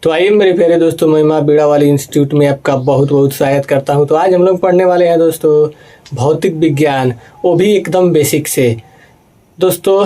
तो आइए मेरे प्यारे दोस्तों, मैं माँ बीड़ा वाली इंस्टीट्यूट में आपका बहुत बहुत स्वागत करता हूँ। तो आज हम लोग पढ़ने वाले हैं दोस्तों भौतिक विज्ञान, वो भी एकदम बेसिक से। दोस्तों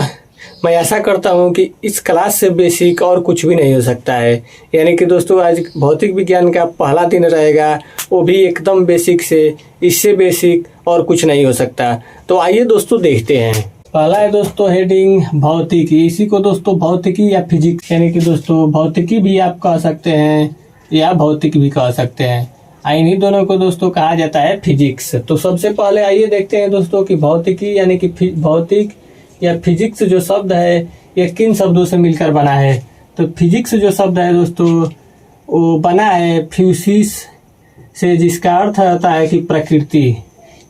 मैं आशा करता हूँ कि इस क्लास से बेसिक और कुछ भी नहीं हो सकता है। यानी कि दोस्तों आज भौतिक विज्ञान का पहला दिन रहेगा, वो भी एकदम बेसिक से। इससे बेसिक और कुछ नहीं हो सकता। तो आइए दोस्तों देखते हैं। पहला है दोस्तों हेडिंग भौतिकी। इसी को दोस्तों भौतिकी या फिजिक्स, यानी कि दोस्तों भौतिकी भी आप कह सकते हैं या भौतिक भी कह सकते हैं। इन्हीं दोनों को दोस्तों कहा जाता है फिजिक्स। तो सबसे पहले आइए देखते हैं दोस्तों कि भौतिकी यानी कि भौतिक या फिजिक्स जो शब्द है ये किन शब्दों से मिलकर बना है। तो फिजिक्स जो शब्द है दोस्तों वो बना है फ्यूसिस से, जिसका अर्थ होता है कि प्रकृति।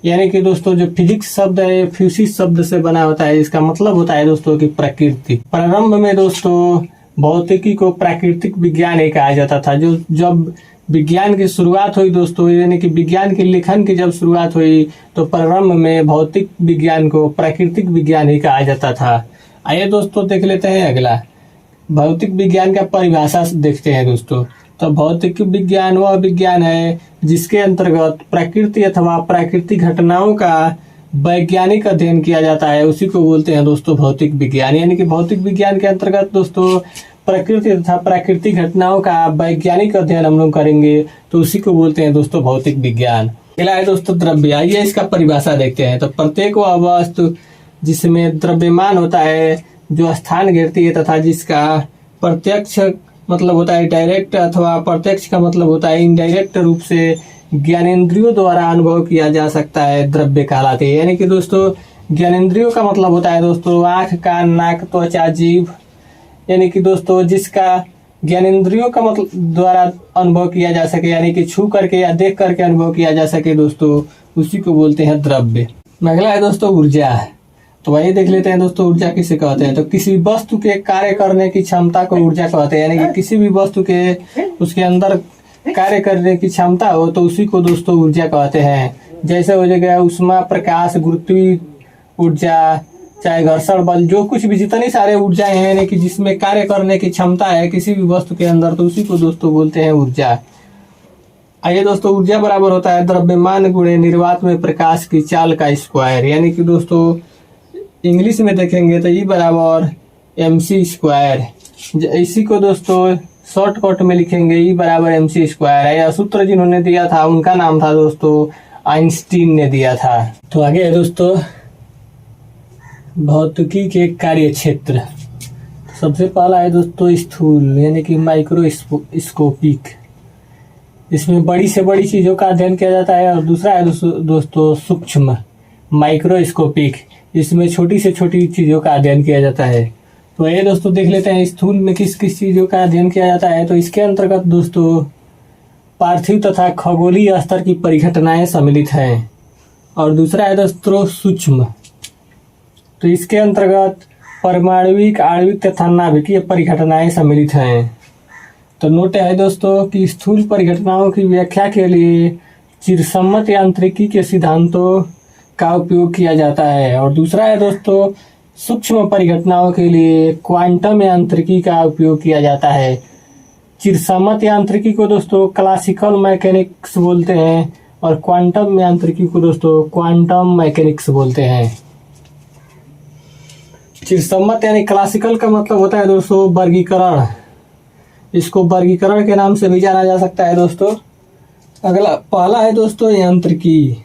यानी कि दोस्तों जो फिजिक्स शब्द है फ्यूसिस शब्द से बना होता है, इसका मतलब होता है दोस्तों कि प्रकृति। प्रारंभ में दोस्तों भौतिकी को प्राकृतिक विज्ञान ही कहा जाता था। जो जब विज्ञान की शुरुआत हुई दोस्तों, यानी कि विज्ञान के लेखन की जब शुरुआत हुई तो प्रारंभ में भौतिक विज्ञान को प्राकृतिक विज्ञान ही कहा जाता था। आइए दोस्तों देख लेते हैं अगला भौतिक विज्ञान का परिभाषा देखते हैं दोस्तों। तो भौतिक विज्ञान वह विज्ञान है जिसके अंतर्गत प्रकृति अथवा प्राकृतिक घटनाओं का वैज्ञानिक अध्ययन किया जाता है, उसी को बोलते हैं दोस्तों भौतिक विज्ञान। यानी कि भौतिक विज्ञान के अंतर्गत दोस्तों प्रकृति तथा प्राकृतिक घटनाओं का वैज्ञानिक अध्ययन हम लोग करेंगे, तो उसी को बोलते हैं दोस्तों भौतिक विज्ञान। अगला है दोस्तों द्रव्य। आइए इसका परिभाषा देखते हैं। तो प्रत्येक वह वस्तु जिसमें द्रव्यमान होता है, जो स्थान घेरती है तथा जिसका प्रत्यक्ष मतलब होता है डायरेक्ट, अथवा प्रत्यक्ष का मतलब होता है इनडायरेक्ट रूप से ज्ञानेंद्रियों द्वारा अनुभव किया जा सकता है, द्रव्य कहलाते हैं। यानी कि दोस्तों ज्ञानेंद्रियों का मतलब होता है दोस्तों आंख, कान, नाक, त्वचा, जीभ। यानी कि दोस्तों जिसका ज्ञानेंद्रियों का मतलब द्वारा अनुभव किया जा सके, यानी कि छू करके या देख करके अनुभव किया जा सके दोस्तों, उसी को बोलते हैं द्रव्य। अगला है दोस्तों ऊर्जा। तो वही देख लेते हैं दोस्तों ऊर्जा किसे कहते हैं। तो किसी वस्तु के कार्य करने की क्षमता को ऊर्जा कहते हैं। यानी कि किसी भी वस्तु के उसके अंदर कार्य करने की क्षमता हो तो उसी को दोस्तों ऊर्जा कहते हैं। जैसे हो जाएगा उष्मा, प्रकाश, गुरुत्वीय ऊर्जा, चाहे घर्षण बल, जो कुछ भी जितनी सारे ऊर्जाएं हैं यानी कि जिसमें कार्य करने की क्षमता है किसी भी वस्तु के अंदर, तो उसी को दोस्तों बोलते हैं ऊर्जा। आइए दोस्तों ऊर्जा बराबर होता है द्रव्यमान गुणे निर्वात में प्रकाश की चाल का स्क्वायर। यानी कि दोस्तों इंग्लिश में देखेंगे तो ई बराबर mc²। इसी को दोस्तों शॉर्टकट में लिखेंगे ई बराबर mc²। यह सूत्र जिन्होंने दिया था उनका नाम था दोस्तों आइंस्टीन ने दिया था। तो आगे है दोस्तों भौतिकी के कार्य क्षेत्र। सबसे पहला है दोस्तों स्थूल यानी कि माइक्रोस्कोपिक। इसमें बड़ी से बड़ी चीजों का अध्ययन किया जाता है। और दूसरा है दोस्तों सूक्ष्म माइक्रोस्कोपिक। इसमें छोटी से छोटी चीजों का अध्ययन किया जाता है। तो ये दोस्तों देख लेते हैं स्थूल में किस किस चीजों का अध्ययन किया जाता है। तो इसके अंतर्गत दोस्तों पार्थिव तथा खगोलीय स्तर की परिघटनाएं सम्मिलित हैं। और दूसरा है दोस्तों सूक्ष्म। तो इसके अंतर्गत परमाणविक, आणविक तथा नाभिकीय परिघटनाएं सम्मिलित हैं। तो नोट है दोस्तों कि स्थूल परिघटनाओं की व्याख्या के लिए चिरसम्मत यांत्रिकी के सिद्धांतों का उपयोग किया जाता है। और दूसरा है दोस्तों सूक्ष्म परिघटनाओं के लिए क्वांटम यांत्रिकी का उपयोग किया जाता है। चिरसम्मत यांत्रिकी को दोस्तों क्लासिकल मैकेनिक्स बोलते हैं और क्वांटम यांत्रिकी को दोस्तों क्वांटम मैकेनिक्स बोलते हैं। चिरसम्मत यानी क्लासिकल का मतलब होता है दोस्तों वर्गीकरण। इसको वर्गीकरण के नाम से भी जाना जा सकता है दोस्तों। अगला पहला है दोस्तों यांत्रिकी।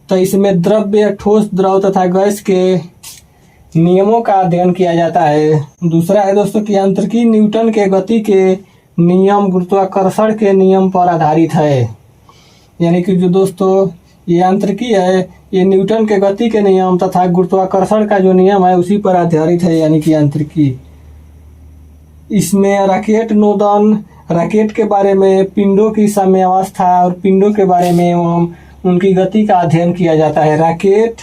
तो इसमें द्रव्य, ठोस, द्रव तथा गैस के नियमों का अध्ययन किया जाता है। दूसरा है दोस्तों कि यांत्रिकी न्यूटन के गति के नियम, गुरुत्वाकर्षण के नियम पर आधारित है। यानी कि जो दोस्तों ये यांत्रिकी है ये न्यूटन के गति के नियम तथा गुरुत्वाकर्षण का जो नियम है उसी पर आधारित है, यानी कि यांत्रिकी। इसमें रॉकेट नोदन, रॉकेट के बारे में, पिंडों की साम्यावस्था और पिंडों के बारे में एवं उनकी गति का अध्ययन किया जाता है। रॉकेट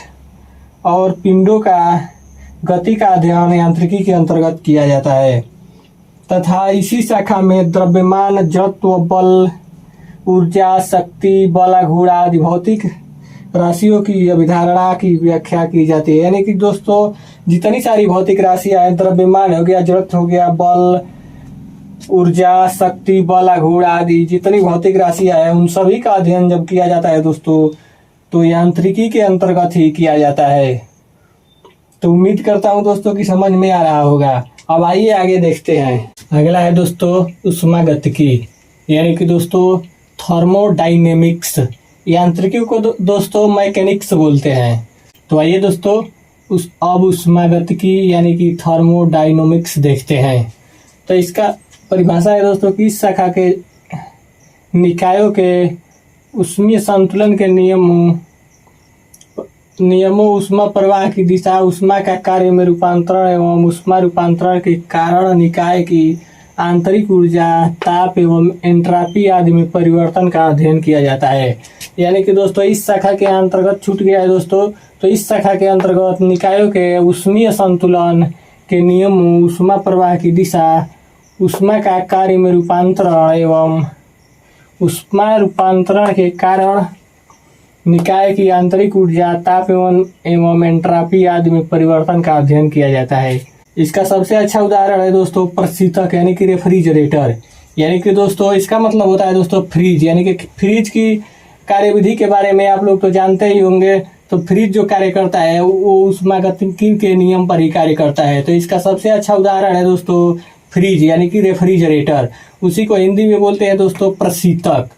और पिंडों का गति का अध्ययन यांत्रिकी के अंतर्गत किया जाता है। तथा इसी शाखा में द्रव्यमान, जड़त्व, बल, ऊर्जा, शक्ति, बल, गुण आदि भौतिक राशियों की अभिधारणा की व्याख्या की जाती है। यानी कि दोस्तों जितनी सारी भौतिक राशियां हैं, द्रव्यमान हो गया, जड़त्व हो गया, बल, ऊर्जा, शक्ति, बल, आघूर्ण आदि जितनी भौतिक राशियां हैं उन सभी का अध्ययन जब किया जाता है दोस्तों तो यांत्रिकी के अंतर्गत ही किया जाता है। तो उम्मीद करता हूं दोस्तों कि समझ में आ रहा होगा। अब आइए आगे देखते हैं। अगला है दोस्तों ऊष्मागतिकी, यानी कि दोस्तों थर्मोडायनेमिक्स। यांत्रिकी को दोस्तों मैकेनिक्स बोलते हैं। तो आइए दोस्तों अब ऊष्मागतिकी यानी कि थर्मोडायनेमिक्स देखते हैं। तो इसका परिभाषा है दोस्तों कि इस शाखा के निकायों के ऊष्मीय संतुलन के नियमों, ऊष्मा प्रवाह की दिशा, ऊष्मा का कार्य में रूपांतरण एवं ऊष्मा रूपांतरण के कारण निकाय की आंतरिक ऊर्जा, ताप एवं एंट्रापी आदि में परिवर्तन का अध्ययन किया जाता है। यानी कि दोस्तों इस शाखा के अंतर्गत छूट गया है दोस्तों। तो इस शाखा के अंतर्गत निकायों के ऊष्मीय संतुलन के नियमों, ऊष्मा प्रवाह की दिशा, ऊष्मा का कार्य में रूपांतरण एवं ऊष्मा रूपांतरण के कारण निकाय की आंतरिक ऊर्जा, ताप एवं एंट्रापी आदि में परिवर्तन का अध्ययन किया जाता है। इसका सबसे अच्छा उदाहरण है दोस्तों प्रशीतक यानी कि रेफ्रिजरेटर। यानी कि दोस्तों इसका मतलब होता है दोस्तों फ्रिज, यानी कि फ्रिज की कार्यविधि के बारे में आप लोग तो जानते ही होंगे। तो फ्रिज जो कार्य करता है वो ऊष्मागतिकी के नियम पर ही कार्य करता है। तो इसका सबसे अच्छा उदाहरण है दोस्तों फ्रिज यानी कि रेफ्रिजरेटर। उसी को हिंदी में बोलते हैं दोस्तों प्रशीतक।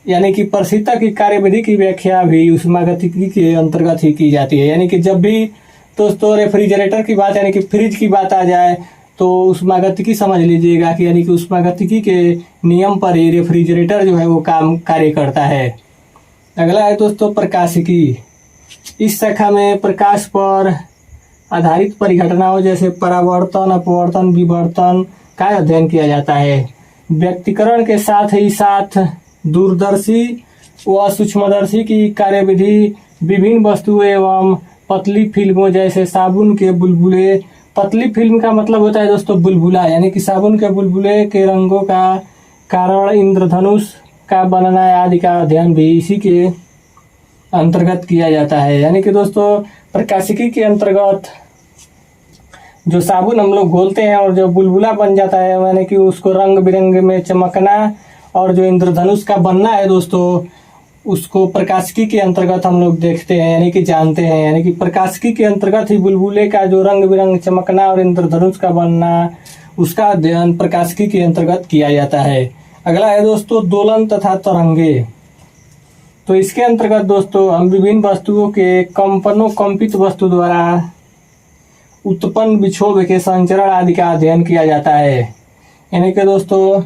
यानी कि प्रशीतक की कार्यविधि की व्याख्या भी ऊष्मागतिकी के अंतर्गत ही की जाती है। यानी कि जब भी दोस्तों रेफ्रिजरेटर की बात यानी कि फ्रिज की बात आ जाए तो ऊष्मागतिकी समझ लीजिएगा कि यानी कि ऊष्मागतिकी के नियम पर ही रेफ्रिजरेटर जो है वो कार्य करता है। अगला है दोस्तों प्रकाशिकी। इस शाखा में प्रकाश पर आधारित परिघटनाओं जैसे परावर्तन, अपवर्तन, विवर्तन का अध्ययन किया जाता है। व्यक्तिकरण के साथ ही साथ दूरदर्शी व सूक्ष्मदर्शी की कार्यविधि विभिन्न वस्तुओं एवं पतली फिल्मों जैसे साबुन के बुलबुले। पतली फिल्म का मतलब होता है दोस्तों बुलबुला, यानी कि साबुन के बुलबुले के रंगों का कारण इंद्रधनुष का बनना आदि का अध्ययन भी इसी के अंतर्गत किया जाता है। यानी कि दोस्तों प्रकाशिकी के अंतर्गत जो साबुन हम लोग घोलते हैं और जो बुलबुला बन जाता है यानी कि उसको रंग बिरंग में चमकना और जो इंद्रधनुष का बनना है दोस्तों उसको प्रकाशिकी के अंतर्गत हम लोग देखते हैं यानी कि जानते हैं। यानी कि प्रकाशिकी के अंतर्गत ही बुलबुले का जो रंग बिरंग चमकना और इंद्रधनुष का बनना उसका अध्ययन प्रकाशिकी के अंतर्गत किया जाता है। अगला है दोस्तों दोलन तथा तरंगे। तो इसके अंतर्गत दोस्तों हम विभिन्न वस्तुओं के कंपनों, कंपित वस्तु द्वारा उत्पन्न विक्षोभ के संचरण आदि का अध्ययन किया जाता है। यानी कि दोस्तों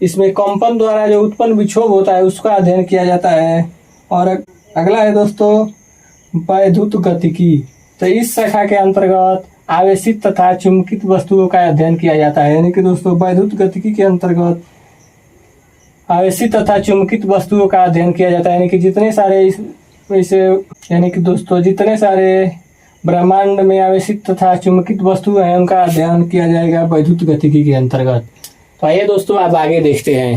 इसमें कंपन द्वारा जो उत्पन्न विक्षोभ होता है उसका अध्ययन किया जाता है। और अगला है दोस्तों वैद्युत गतिकी। तो इस शाखा के अंतर्गत आवेशित तथा चुंबकित वस्तुओं का अध्ययन किया जाता है। यानी कि दोस्तों वैद्युत गतिकी के अंतर्गत आवेशित तथा चुंबकित वस्तुओं का अध्ययन किया जाता है। यानी कि जितने सारे यानी कि दोस्तों जितने सारे ब्रह्मांड में आवेशित तथा चुंबकित वस्तुएं हैं उनका अध्ययन किया जाएगा वैद्युत गतिकी के अंतर्गत। तो आइए दोस्तों आप आगे देखते हैं।